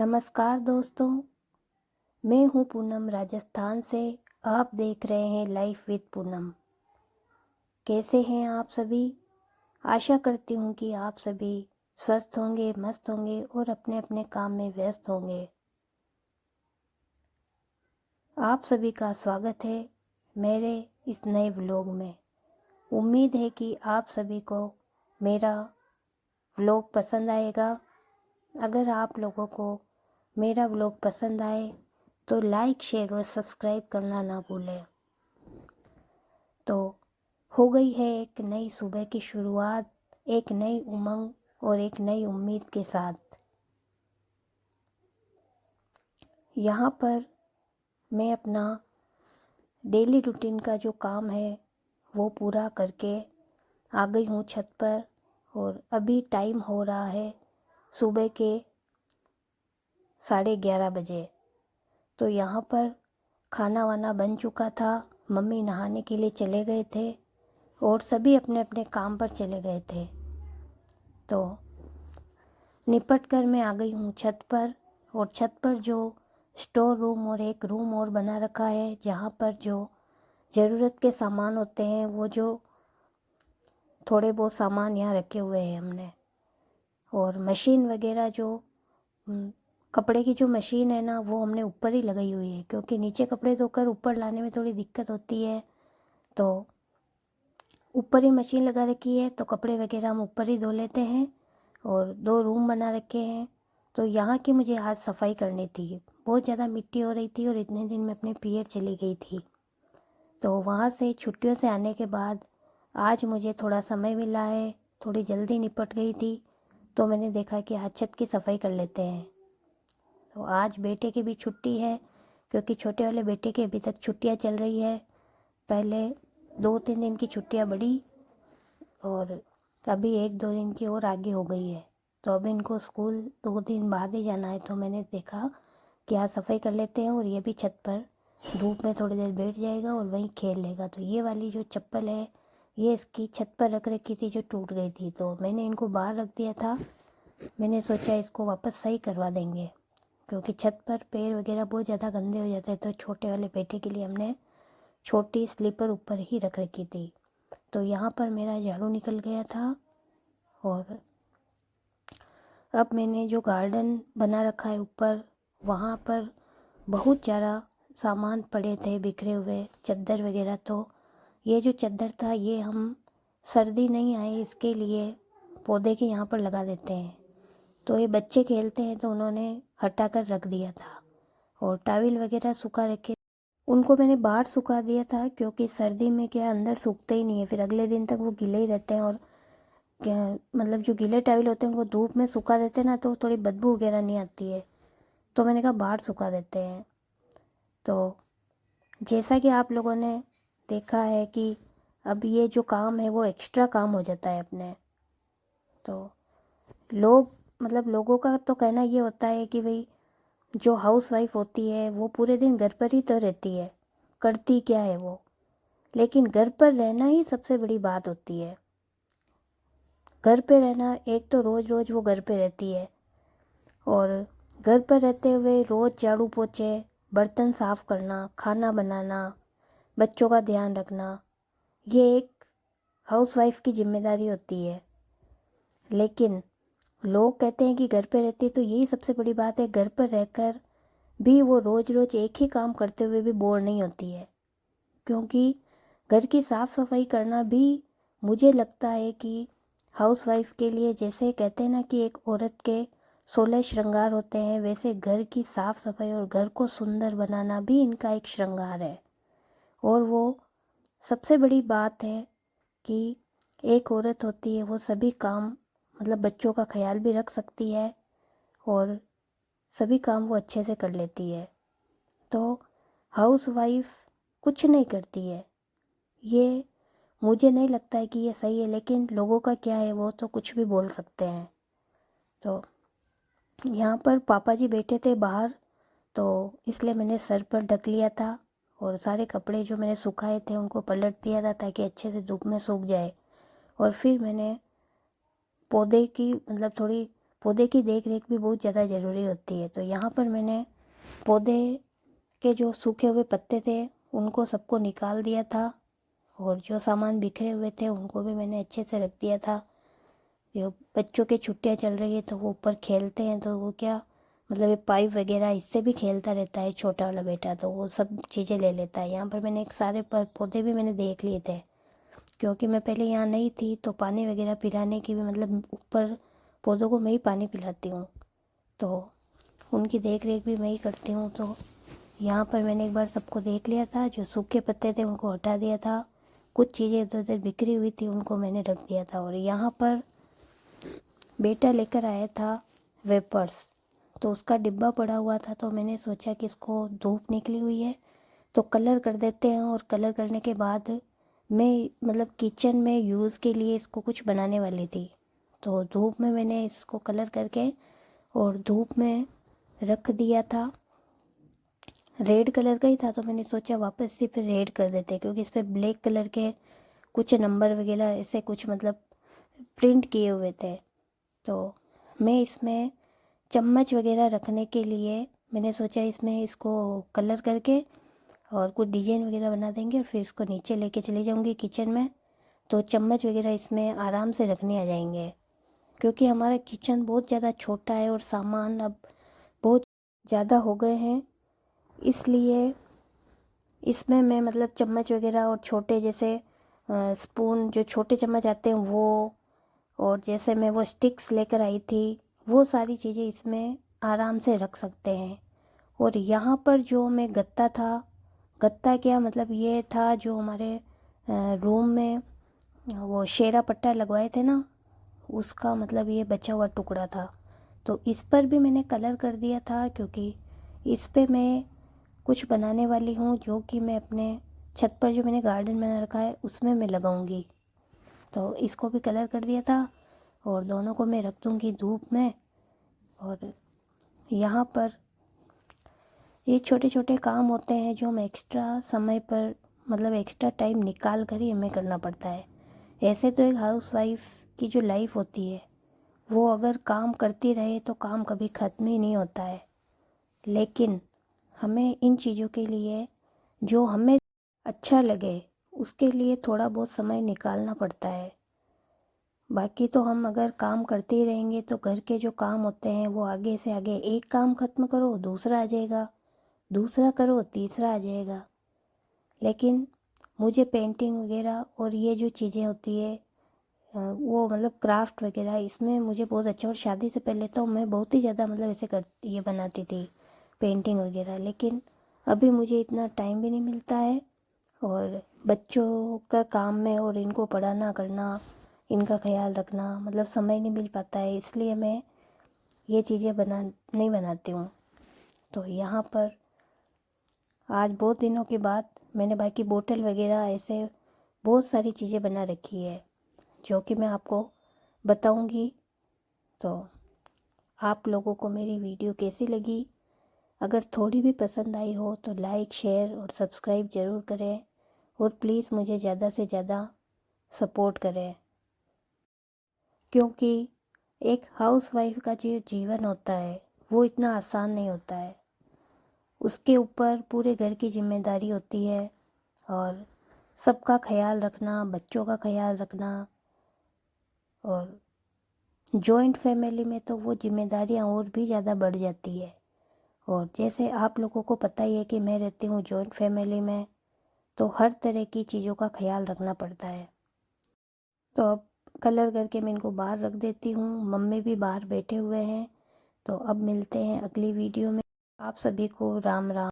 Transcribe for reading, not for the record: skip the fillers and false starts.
नमस्कार दोस्तों, मैं हूँ पूनम राजस्थान से। आप देख रहे हैं लाइफ विद पूनम। कैसे हैं आप सभी? आशा करती हूँ कि आप सभी स्वस्थ होंगे, मस्त होंगे और अपने अपने काम में व्यस्त होंगे। आप सभी का स्वागत है मेरे इस नए व्लॉग में। उम्मीद है कि आप सभी को मेरा व्लॉग पसंद आएगा। अगर आप लोगों को मेरा व्लॉग पसंद आए तो लाइक, शेयर और सब्सक्राइब करना ना भूलें। तो हो गई है एक नई सुबह की शुरुआत, एक नई उमंग और एक नई उम्मीद के साथ। यहाँ पर मैं अपना डेली रूटीन का जो काम है वो पूरा करके आ गई हूँ छत पर। और अभी टाइम हो रहा है सुबह के 11:30 बजे। तो यहाँ पर खाना वाना बन चुका था, मम्मी नहाने के लिए चले गए थे और सभी अपने अपने काम पर चले गए थे। तो निपट कर मैं आ गई हूँ छत पर। और छत पर जो स्टोर रूम और एक रूम और बना रखा है जहाँ पर जो ज़रूरत के सामान होते हैं, वो जो थोड़े बहुत सामान यहाँ रखे हुए हैं हमने। और मशीन वगैरह जो कपड़े की जो मशीन है ना, वो हमने ऊपर ही लगाई हुई है, क्योंकि नीचे कपड़े धोकर ऊपर लाने में थोड़ी दिक्कत होती है। तो ऊपर ही मशीन लगा रखी है, तो कपड़े वगैरह हम ऊपर ही धो लेते हैं। और 2 रूम बना रखे हैं। तो यहाँ की मुझे आज सफाई करनी थी। बहुत ज़्यादा मिट्टी हो रही थी और इतने दिन में अपने पीरियड चली गई थी। तो वहाँ से छुट्टियों से आने के बाद आज मुझे थोड़ा समय मिला है, थोड़ी जल्दी निपट गई थी। तो मैंने देखा कि आज छत की सफाई कर लेते हैं। तो आज बेटे की भी छुट्टी है, क्योंकि छोटे वाले बेटे की अभी तक छुट्टियाँ चल रही है। पहले 2-3 दिन की छुट्टियाँ बढ़ी और अभी 1-2 दिन की और आगे हो गई है। तो अब इनको स्कूल 2 दिन बाद ही जाना है। तो मैंने देखा कि आज सफाई कर लेते हैं और ये भी छत पर धूप में थोड़ी देर बैठ जाएगा और वहीं खेल लेगा। तो ये वाली जो चप्पल है, ये इसकी छत पर रख रखी थी जो टूट गई थी, तो मैंने इनको बाहर रख दिया था। मैंने सोचा इसको वापस सही करवा देंगे, क्योंकि छत पर पैर वगैरह बहुत ज़्यादा गंदे हो जाते हैं। तो छोटे वाले बेटे के लिए हमने छोटी स्लीपर ऊपर ही रख रखी थी। तो यहाँ पर मेरा झाड़ू निकल गया था। और अब मैंने जो गार्डन बना रखा है ऊपर, वहाँ पर बहुत ज़्यादा सामान पड़े थे बिखरे हुए, चादर वगैरह। तो ये जो चादर था, ये हम सर्दी नहीं आए इसके लिए पौधे के यहाँ पर लगा देते हैं। तो ये बच्चे खेलते हैं तो उन्होंने हटा कर रख दिया था। और टॉवल वगैरह सुखा रखे, उनको मैंने बाहर सुखा दिया था, क्योंकि सर्दी में क्या अंदर सूखते ही नहीं है, फिर अगले दिन तक वो गीले ही रहते हैं। और क्या मतलब जो गीले टॉवल होते हैं उनको धूप में सुखा देते हैं ना, तो थोड़ी बदबू वगैरह नहीं आती है। तो मैंने कहा बाहर सुखा देते हैं। तो जैसा कि आप लोगों ने देखा है कि अब ये जो काम है वो एक्स्ट्रा काम हो जाता है अपने। तो लोगों का तो कहना ये होता है कि भाई जो हाउस वाइफ होती है वो पूरे दिन घर पर ही तो रहती है, करती क्या है वो। लेकिन घर पर रहना ही सबसे बड़ी बात होती है। घर पे रहना, एक तो रोज़ रोज़ वो घर पे रहती है, और घर पर रहते हुए रोज़ झाड़ू पोछे, बर्तन साफ़ करना, खाना बनाना, बच्चों का ध्यान रखना, ये एक हाउसवाइफ की जिम्मेदारी होती है। लेकिन लोग कहते हैं कि घर पे रहती है तो यही सबसे बड़ी बात है। घर पर रहकर भी वो रोज़ रोज़ एक ही काम करते हुए भी बोर नहीं होती है, क्योंकि घर की साफ़ सफाई करना भी मुझे लगता है कि हाउसवाइफ के लिए, जैसे कहते हैं ना कि एक औरत के 16 श्रृंगार होते हैं, वैसे घर की साफ़ सफाई और घर को सुंदर बनाना भी इनका एक श्रृंगार है। और वो सबसे बड़ी बात है कि एक औरत होती है, वो सभी काम बच्चों का ख्याल भी रख सकती है और सभी काम वो अच्छे से कर लेती है। तो हाउसवाइफ कुछ नहीं करती है, ये मुझे नहीं लगता है कि ये सही है। लेकिन लोगों का क्या है, वो तो कुछ भी बोल सकते हैं। तो यहाँ पर पापा जी बैठे थे बाहर, तो इसलिए मैंने सर पर ढक लिया था और सारे कपड़े जो मैंने सुखाए थे उनको पलट दिया था, ताकि अच्छे से धूप में सूख जाए। और फिर मैंने पौधे की थोड़ी पौधे की देख रेख भी बहुत ज़्यादा ज़रूरी होती है। तो यहाँ पर मैंने पौधे के जो सूखे हुए पत्ते थे उनको सबको निकाल दिया था, और जो सामान बिखरे हुए थे उनको भी मैंने अच्छे से रख दिया था। जो बच्चों की छुट्टियाँ चल रही है तो वो ऊपर खेलते हैं, तो वो क्या मतलब ये पाइप वगैरह इससे भी खेलता रहता है छोटा वाला बेटा, तो वो सब चीज़ें ले लेता है। यहाँ पर मैंने एक सारे पौधे भी मैंने देख लिए थे, क्योंकि मैं पहले यहाँ नहीं थी तो पानी वगैरह पिलाने की भी मतलब ऊपर पौधों को मैं ही पानी पिलाती हूँ, तो उनकी देख रेख भी मैं ही करती हूँ। तो यहाँ पर मैंने एक बार सबको देख लिया था, जो सूखे पत्ते थे उनको हटा दिया था, कुछ चीज़ें इधर उधर बिखरी हुई थी उनको मैंने रख दिया था। और यहाँ पर बेटा लेकर आया था वेपर्स, तो उसका डिब्बा पड़ा हुआ था, तो मैंने सोचा कि इसको धूप निकली हुई है तो कलर कर देते हैं, और कलर करने के बाद मैं मतलब किचन में यूज़ के लिए इसको कुछ बनाने वाली थी। तो धूप में मैंने इसको कलर करके और धूप में रख दिया था। रेड कलर का ही था तो मैंने सोचा वापस से फिर रेड कर देते, क्योंकि इस पर ब्लैक कलर के कुछ नंबर वगैरह ऐसे कुछ मतलब प्रिंट किए हुए थे। तो मैं इसमें चम्मच वगैरह रखने के लिए मैंने सोचा इसमें इसको कलर करके और कुछ डिजाइन वगैरह बना देंगे, और फिर इसको नीचे लेके चली जाऊंगी किचन में, तो चम्मच वगैरह इसमें आराम से रखने आ जाएंगे। क्योंकि हमारा किचन बहुत ज़्यादा छोटा है और सामान अब बहुत ज़्यादा हो गए हैं, इसलिए इसमें मैं मतलब चम्मच वगैरह और छोटे जैसे स्पून जो छोटे चम्मच आते हैं वो, और जैसे मैं वो स्टिक्स लेकर आई थी वो सारी चीज़ें इसमें आराम से रख सकते हैं। और यहाँ पर जो मैं गत्ता था, गत्ता क्या मतलब ये था जो हमारे रूम में वो शेरा पट्टा लगवाए थे ना, उसका मतलब ये बचा हुआ टुकड़ा था। तो इस पर भी मैंने कलर कर दिया था, क्योंकि इस पे मैं कुछ बनाने वाली हूँ जो कि मैं अपने छत पर जो मैंने गार्डन बना रखा है उसमें मैं लगाऊंगी। तो इसको भी कलर कर दिया था, और दोनों को मैं रख दूँगी धूप में। और यहाँ पर ये छोटे छोटे काम होते हैं जो मैं एक्स्ट्रा समय पर मतलब एक्स्ट्रा टाइम निकाल कर ही हमें करना पड़ता है। ऐसे तो एक हाउसवाइफ की जो लाइफ होती है वो अगर काम करती रहे तो काम कभी ख़त्म ही नहीं होता है, लेकिन हमें इन चीज़ों के लिए जो हमें अच्छा लगे उसके लिए थोड़ा बहुत समय निकालना पड़ता है। बाकी तो हम अगर काम करते ही रहेंगे तो घर के जो काम होते हैं वो आगे से आगे, एक काम ख़त्म करो दूसरा आ जाएगा, दूसरा करो तीसरा आ जाएगा। लेकिन मुझे पेंटिंग वगैरह और ये जो चीज़ें होती है वो मतलब क्राफ्ट वगैरह इसमें मुझे बहुत अच्छा। और शादी से पहले तो मैं बहुत ही ज़्यादा मतलब ऐसे कर ये बनाती थी पेंटिंग वगैरह, लेकिन अभी मुझे इतना टाइम भी नहीं मिलता है, और बच्चों का काम में और इनको पढ़ाना करना, इनका ख्याल रखना मतलब समय नहीं मिल पाता है, इसलिए मैं ये चीज़ें नहीं बनाती हूँ। तो यहाँ पर आज बहुत दिनों के बाद मैंने बाकी बोतल वगैरह ऐसे बहुत सारी चीज़ें बना रखी है जो कि मैं आपको बताऊंगी। तो आप लोगों को मेरी वीडियो कैसी लगी, अगर थोड़ी भी पसंद आई हो तो लाइक शेयर और सब्सक्राइब ज़रूर करें, और प्लीज़ मुझे ज़्यादा से ज़्यादा सपोर्ट करें। क्योंकि एक हाउसवाइफ का जो जीवन होता है वो इतना आसान नहीं होता है, उसके ऊपर पूरे घर की जिम्मेदारी होती है, और सबका ख्याल रखना, बच्चों का ख्याल रखना, और जॉइंट फैमिली में तो वो जिम्मेदारियाँ और भी ज़्यादा बढ़ जाती है। और जैसे आप लोगों को पता ही है कि मैं रहती हूँ जॉइंट फैमिली में, तो हर तरह की चीज़ों का ख्याल रखना पड़ता है। तो अब कलर करके मैं इनको बाहर रख देती हूँ, मम्मी भी बाहर बैठे हुए हैं। तो अब मिलते हैं अगली वीडियो में। आप सभी को राम राम।